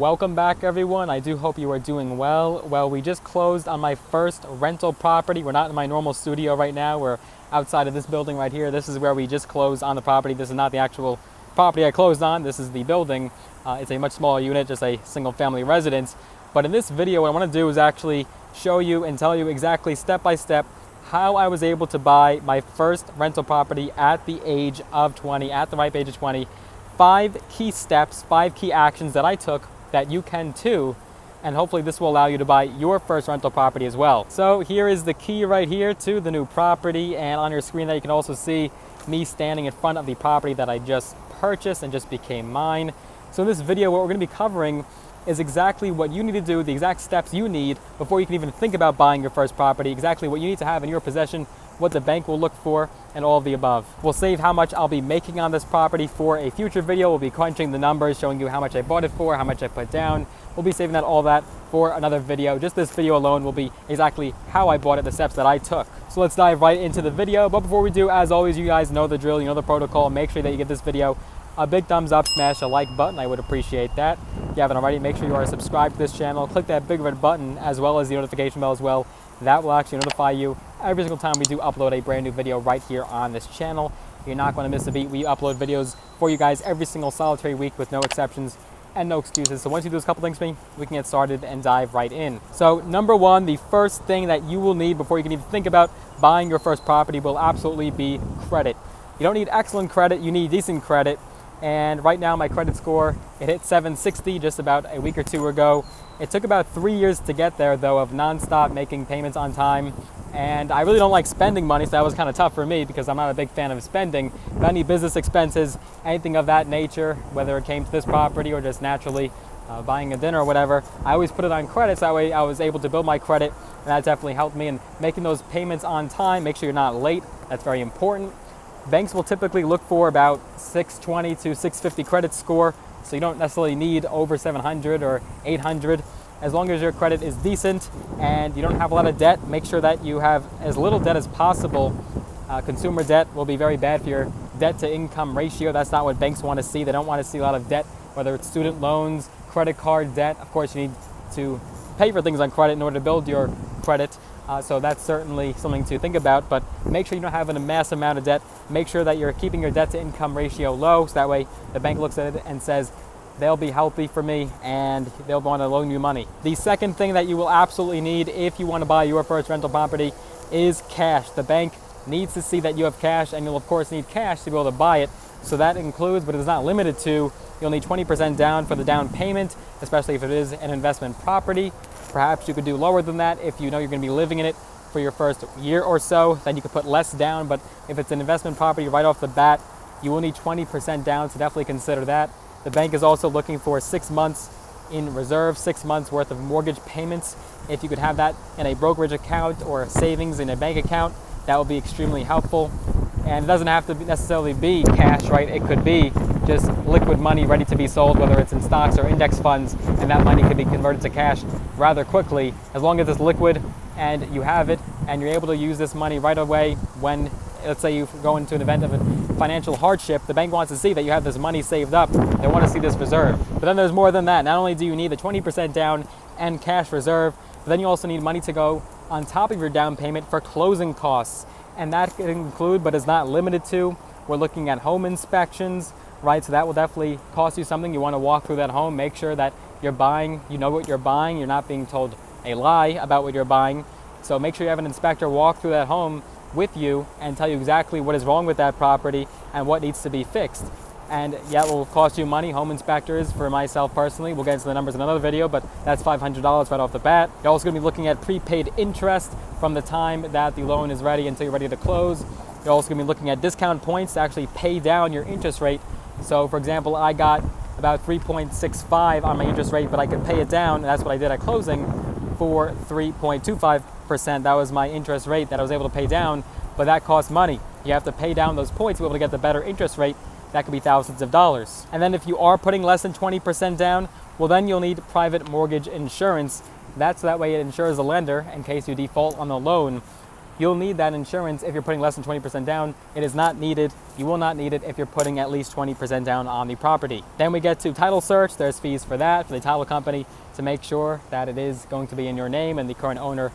Welcome back, everyone. I do hope you are doing well. Well, we just closed on my first rental property. We're not in my normal studio right now. We're outside of this building right here. This is where we just closed on the property. This is not the actual property I closed on. This is the building. It's a much smaller unit, just a single family residence. But in this video, what I want to do is actually show you and tell you exactly step by step how I was able to buy my first rental property at the age of 20, at the ripe age of 20. 5 key steps, 5 key actions that I took that you can too, and hopefully this will allow you to buy your first rental property as well. So here is the key right here to the new property, and on your screen there you can also see me standing in front of the property that I just purchased and just became mine. So in this video, what we're going to be covering is exactly what you need to do, the exact steps you need before you can even think about buying your first property, exactly what you need to have in your possession, what the bank will look for, and all of the above. We'll save how much I'll be making on this property for a future video. We'll be crunching the numbers, showing you how much I bought it for, how much I put down. We'll be saving all that for another video. Just this video alone will be exactly how I bought it, the steps that I took. So let's dive right into the video. But before we do, as always, you guys know the drill, you know the protocol. Make sure that you give this video a big thumbs up, smash a like button. I would appreciate that. If you haven't already, make sure you are subscribed to this channel. Click that big red button as well as the notification bell as well. That will actually notify you every single time we do upload a brand new video right here on this channel. You're not going to miss a beat. We upload videos for you guys every single solitary week with no exceptions and no excuses. So once you do those couple things for me, we can get started and dive right in. So number one, the first thing that you will need before you can even think about buying your first property will absolutely be credit. You don't need excellent credit, you need decent credit. And right now my credit score, it hit 760 just about a week or two ago. It took about 3 years to get there though, of nonstop making payments on time. And I really don't like spending money, so that was kind of tough for me because I'm not a big fan of spending. But any business expenses, anything of that nature, whether it came to this property or just naturally buying a dinner or whatever, I always put it on credit, so that way I was able to build my credit, and that definitely helped me in making those payments on time. Make sure you're not late, that's very important. Banks will typically look for about 620 to 650 credit score, so you don't necessarily need over 700 or 800. As long as your credit is decent and you don't have a lot of debt, make sure that you have as little debt as possible. Consumer debt will be very bad for your debt to income ratio. That's not what banks want to see. They don't want to see a lot of debt, whether it's student loans, credit card debt. Of course, you need to pay for things on credit in order to build your credit. So that's certainly something to think about, but make sure you don't have a mass amount of debt. Make sure that you're keeping your debt to income ratio low, so that way the bank looks at it and says, they'll be healthy for me and they'll want to loan you money. The second thing that you will absolutely need if you want to buy your first rental property is cash. The bank needs to see that you have cash, and you'll of course need cash to be able to buy it. So that includes, but is not limited to, you'll need 20% down for the down payment, especially if it is an investment property. Perhaps you could do lower than that if you know you're going to be living in it for your first year or so. Then you could put less down, but if it's an investment property right off the bat, you will need 20% down, so definitely consider that. The bank is also looking for 6 months in reserve, 6 months worth of mortgage payments. If you could have that in a brokerage account or savings in a bank account, that would be extremely helpful. And it doesn't have to necessarily be cash, right? It could be just liquid money ready to be sold, whether it's in stocks or index funds, and that money could be converted to cash rather quickly. As long as it's liquid and you have it and you're able to use this money right away when, let's say you go into an event of a financial hardship, the bank wants to see that you have this money saved up. They want to see this reserve. But then there's more than that. Not only do you need the 20% down and cash reserve, but then you also need money to go on top of your down payment for closing costs. And that can include, but is not limited to, we're looking at home inspections, right? So that will definitely cost you something. You want to walk through that home, make sure that you're buying, you know what you're buying, you're not being told a lie about what you're buying. So make sure you have an inspector walk through that home with you and tell you exactly what is wrong with that property and what needs to be fixed. And yeah, it will cost you money. Home inspectors, for myself personally, we'll get into the numbers in another video, but that's $500 right off the bat. You're also going to be looking at prepaid interest from the time that the loan is ready until you're ready to close. You're also going to be looking at discount points to actually pay down your interest rate. So for example, I got about 3.65 on my interest rate, but I could pay it down, and that's what I did at closing, for 3.25%. That was my interest rate that I was able to pay down, but that costs money. You have to pay down those points to be able to get the better interest rate. That could be thousands of dollars. And then if you are putting less than 20% down, well then you'll need private mortgage insurance. That's so that way it insures the lender in case you default on the loan. You'll need that insurance if you're putting less than 20% down. It is not needed. You will not need it if you're putting at least 20% down on the property. Then we get to title search. There's fees for that, for the title company, to make sure that it is going to be in your name and the current owner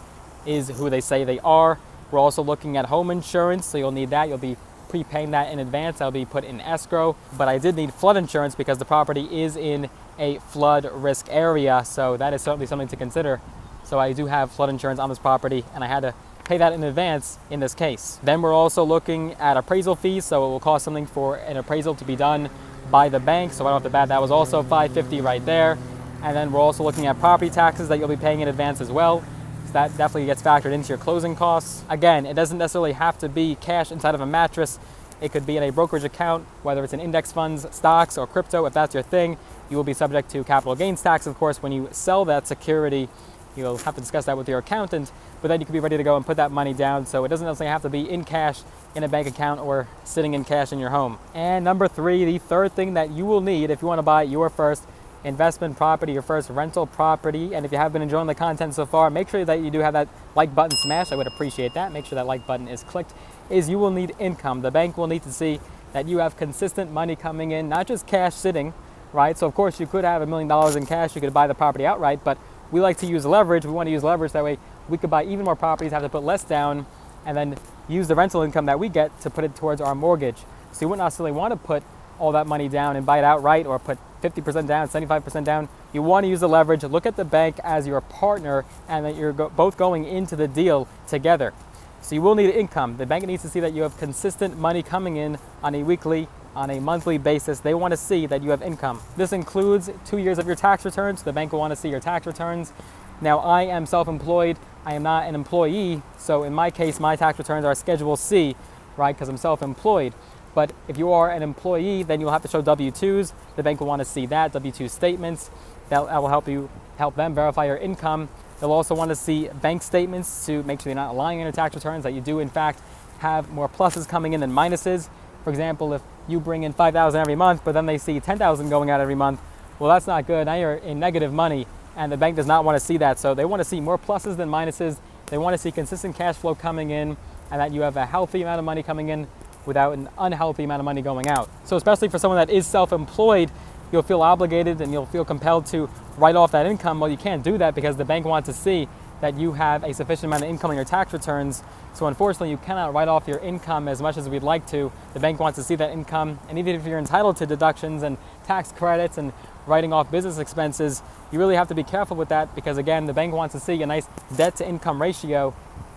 is who they say they are. We're also looking at home insurance, so you'll need that. You'll be prepaying that in advance. That'll be put in escrow. But I did need flood insurance because the property is in a flood risk area, so that is certainly something to consider. So I do have flood insurance on this property, and I had to pay that in advance in this case. Then we're also looking at appraisal fees, so it will cost something for an appraisal to be done by the bank. So right off the bat, that was also $550 right there. And then we're also looking at property taxes that you'll be paying in advance as well. So that definitely gets factored into your closing costs. Again, it doesn't necessarily have to be cash inside of a mattress. It could be in a brokerage account, whether it's in index funds, stocks, or crypto. If that's your thing, you will be subject to capital gains tax, of course, when you sell that security. You'll have to discuss that with your accountant, but then you can be ready to go and put that money down. So it doesn't necessarily have to be in cash in a bank account or sitting in cash in your home. And number 3, the third thing that you will need if you want to buy your first investment property, your first rental property, and if you have been enjoying the content so far, make sure that you do have that like button smashed. I would appreciate that. Make sure that like button is clicked. Is you will need income. The bank will need to see that you have consistent money coming in, not just cash sitting, right? So of course you could have $1 million in cash. You could buy the property outright, but we like to use leverage. We want to use leverage that way we could buy even more properties, have to put less down, and then use the rental income that we get to put it towards our mortgage. So you wouldn't necessarily want to put all that money down and buy it outright, or put 50% down, 75% down. You want to use the leverage. Look at the bank as your partner, and that you're both going into the deal together. So you will need income. The bank needs to see that you have consistent money coming in on a weekly, on a monthly basis. They want to see that you have income. This includes 2 years of your tax returns. The bank will want to see your tax returns. Now, I am self-employed. I am not an employee. So in my case, my tax returns are Schedule C, right? Because I'm self-employed. But if you are an employee, then you'll have to show W-2s. The bank will want to see that, W-2 statements. That will help them verify your income. They'll also want to see bank statements to make sure you're not lying on your tax returns, that you do in fact have more pluses coming in than minuses. For example, if you bring in $5,000 every month, but then they see $10,000 going out every month, well, that's not good. Now you're in negative money, and the bank does not want to see that. So they want to see more pluses than minuses. They want to see consistent cash flow coming in, and that you have a healthy amount of money coming in without an unhealthy amount of money going out. So especially for someone that is self-employed, you'll feel obligated and you'll feel compelled to write off that income. Well, you can't do that because the bank wants to see that you have a sufficient amount of income on your tax returns. So unfortunately, you cannot write off your income as much as we'd like to. The bank wants to see that income, and even if you're entitled to deductions and tax credits and writing off business expenses, you really have to be careful with that, because again, the bank wants to see a nice debt to income ratio.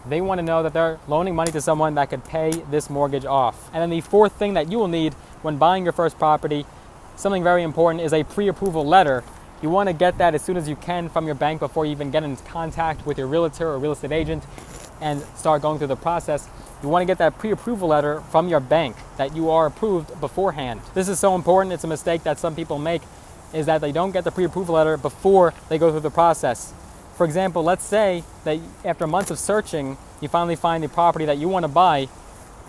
They want to know that they're loaning money to someone that could pay this mortgage off. And then the fourth thing that you will need when buying your first property, something very important, is a pre-approval letter. You want to get that as soon as you can from your bank before you even get in contact with your realtor or real estate agent and start going through the process. You want to get that pre-approval letter from your bank that you are approved beforehand. This is so important. It's a mistake that some people make, is that they don't get the pre-approval letter before they go through the process. For example, let's say that after months of searching, you finally find the property that you want to buy,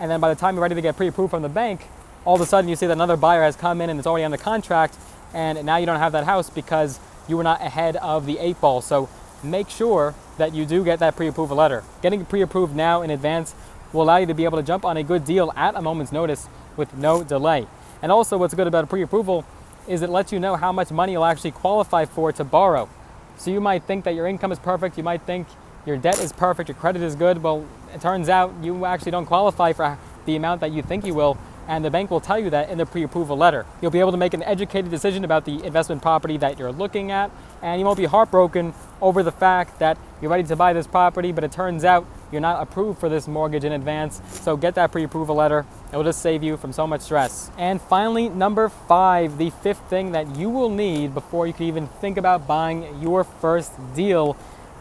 and then by the time you're ready to get pre-approved from the bank, all of a sudden you see that another buyer has come in and it's already under contract, and now you don't have that house because you were not ahead of the 8 ball. So make sure that you do get that pre-approval letter. Getting pre-approved now in advance will allow you to be able to jump on a good deal at a moment's notice with no delay. And also what's good about a pre-approval is it lets you know how much money you'll actually qualify for to borrow. So you might think that your income is perfect, you might think your debt is perfect, your credit is good. Well, it turns out you actually don't qualify for the amount that you think you will, and the bank will tell you that in the pre-approval letter. You'll be able to make an educated decision about the investment property that you're looking at, and you won't be heartbroken over the fact that you're ready to buy this property, but it turns out you're not approved for this mortgage in advance. So get that pre-approval letter. It will just save you from so much stress. And finally, number 5, the 5th thing that you will need before you can even think about buying your first deal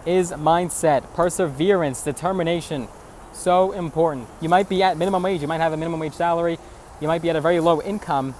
is mindset, perseverance, determination. So important. You might be at minimum wage, you might have a minimum wage salary, you might be at a very low income,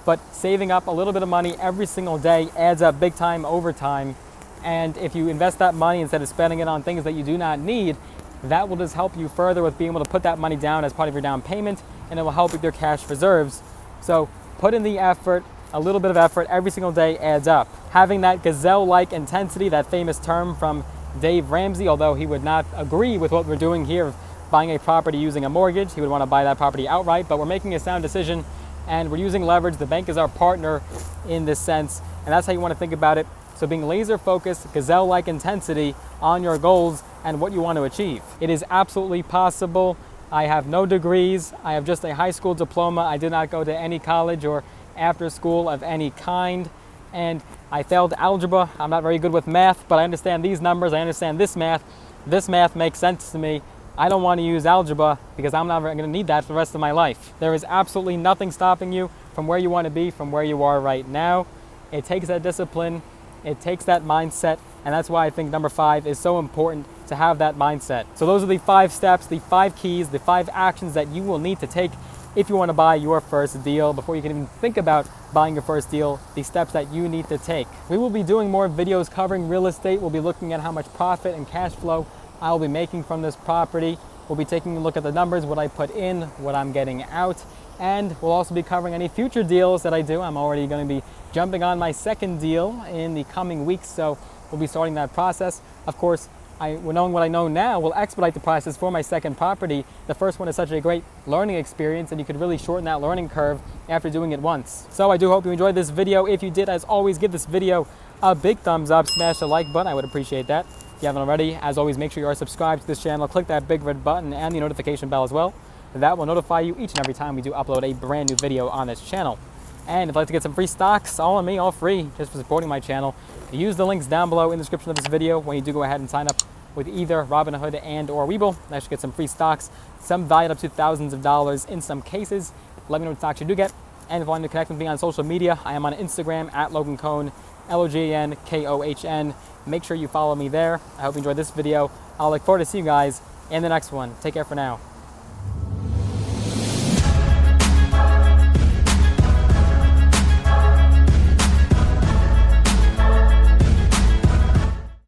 but saving up a little bit of money every single day adds up big time over time. And if you invest that money instead of spending it on things that you do not need, that will just help you further with being able to put that money down as part of your down payment, and it will help with your cash reserves. So put in the effort. A little bit of effort every single day adds up. Having that gazelle-like intensity, that famous term from Dave Ramsey, although he would not agree with what we're doing here, buying a property using a mortgage. He would want to buy that property outright, but we're making a sound decision and we're using leverage. The bank is our partner in this sense, and that's how you want to think about it. So being laser focused, gazelle-like intensity on your goals and what you want to achieve. It is absolutely possible. I have no degrees. I have just a high school diploma. I did not go to any college or after school of any kind. And I failed algebra. I'm not very good with math, but I understand these numbers. I understand this math. This math makes sense to me. I don't want to use algebra because I'm not going to need that for the rest of my life. There is absolutely nothing stopping you from where you want to be, from where you are right now. It takes that discipline. It takes that mindset, and that's why I think number 5 is so important to have that mindset. So those are the 5 steps, the 5 keys, the 5 actions that you will need to take if you want to buy your first deal. Before you can even think about buying your first deal, the steps that you need to take. We will be doing more videos covering real estate. We'll be looking at how much profit and cash flow I will be making from this property. We'll be taking a look at the numbers, what I put in, what I'm getting out, and we'll also be covering any future deals that I do. I'm already going to be jumping on my second deal in the coming weeks, so we'll be starting that process. Of course, knowing what I know now will expedite the process for my second property. The first one is such a great learning experience, and you could really shorten that learning curve after doing it once. So I do hope you enjoyed this video. If you did, as always, give this video a big thumbs up, smash the like button. I would appreciate that. If you haven't already, as always, make sure you are subscribed to this channel. Click that big red button and the notification bell as well. That will notify you each and every time we do upload a brand new video on this channel. And if you'd like to get some free stocks, all on me, all free, just for supporting my channel, use the links down below in the description of this video when you do go ahead and sign up with either Robinhood and or Webull. You actually get some free stocks, some valued up to thousands of dollars in some cases. Let me know what stocks you do get. And if you want to connect with me on social media, I am on Instagram at Logan Kohn, LOGANKOHN. Make sure you follow me there. I hope you enjoyed this video. I'll look forward to seeing you guys in the next one. Take care for now.